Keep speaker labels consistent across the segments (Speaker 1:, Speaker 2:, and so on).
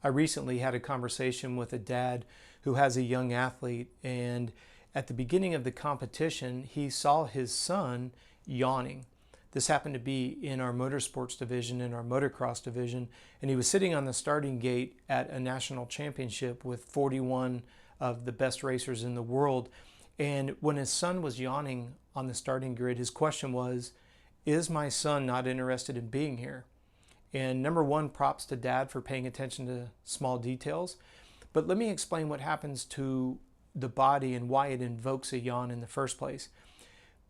Speaker 1: I recently had a conversation with a dad who has a young athlete, and at the beginning of the competition, he saw his son yawning. This happened to be in our motorsports division, in our motocross division, and he was sitting on the starting gate at a national championship with 41 of the best racers in the world. And when his son was yawning on the starting grid, his question was, is my son not interested in being here? And number one, props to dad for paying attention to small details. But let me explain what happens to the body and why it invokes a yawn in the first place.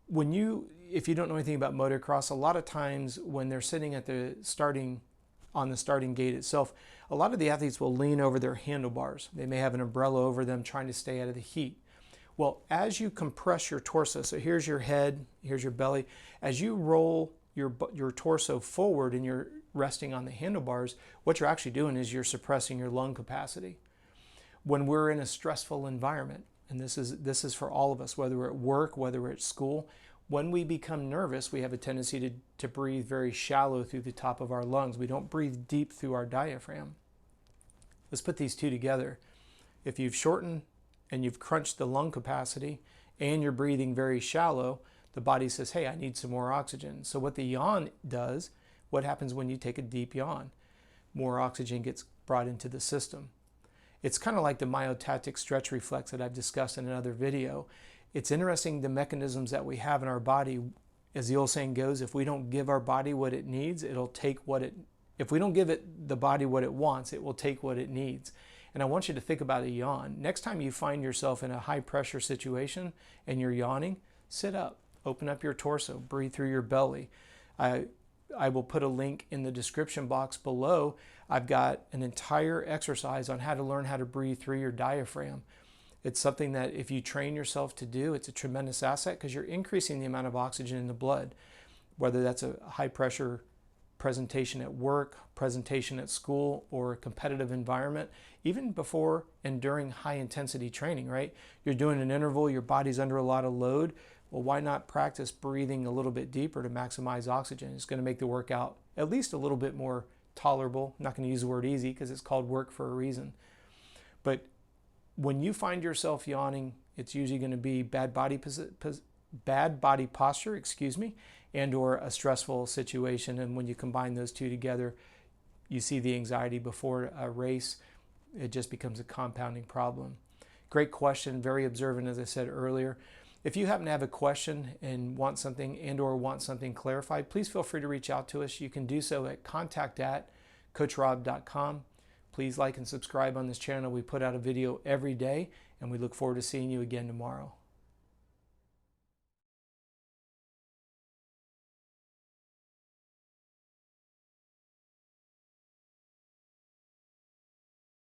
Speaker 1: If you don't know anything about motocross, a lot of times when they're sitting at on the starting gate itself, a lot of the athletes will lean over their handlebars. They may have an umbrella over them trying to stay out of the heat. Well, as you compress your torso, so here's your head, here's your belly, as you roll your torso forward and you're resting on the handlebars, what you're actually doing is you're suppressing your lung capacity. When we're in a stressful environment, and this is for all of us, whether we're at work, whether we're at school, when we become nervous, we have a tendency to breathe very shallow through the top of our lungs. We don't breathe deep through our diaphragm. Let's put these two together. If you've shortened and you've crunched the lung capacity and you're breathing very shallow, the body says, hey, I need some more oxygen. So what the yawn does, what happens when you take a deep yawn? More oxygen gets brought into the system. It's kind of like the myotatic stretch reflex that I've discussed in another video. It's interesting the mechanisms that we have in our body. As the old saying goes, if we don't give our body what it needs, if we don't give the body what it wants, it will take what it needs. And I want you to think about a yawn. Next time you find yourself in a high pressure situation and you're yawning, sit up, open up your torso, breathe through your belly. I will put a link in the description box below. I've got an entire exercise on how to learn how to breathe through your diaphragm. It's something that if you train yourself to do, it's a tremendous asset because you're increasing the amount of oxygen in the blood, whether that's a high pressure presentation at work, presentation at school, or a competitive environment, even before and during high intensity training, right? You're doing an interval, your body's under a lot of load. Well, why not practice breathing a little bit deeper to maximize oxygen? It's going to make the workout at least a little bit more tolerable. I'm not going to use the word easy because it's called work for a reason. But when you find yourself yawning, it's usually going to be bad body posture, and or a stressful situation. And when you combine those two together, you see the anxiety before a race. It just becomes a compounding problem. Great question, very observant, as I said earlier. If you happen to have a question and want something clarified, please feel free to reach out to us. You can do so at contact@coachrobb.com. Please like and subscribe on this channel. We put out a video every day, and we look forward to seeing you again tomorrow.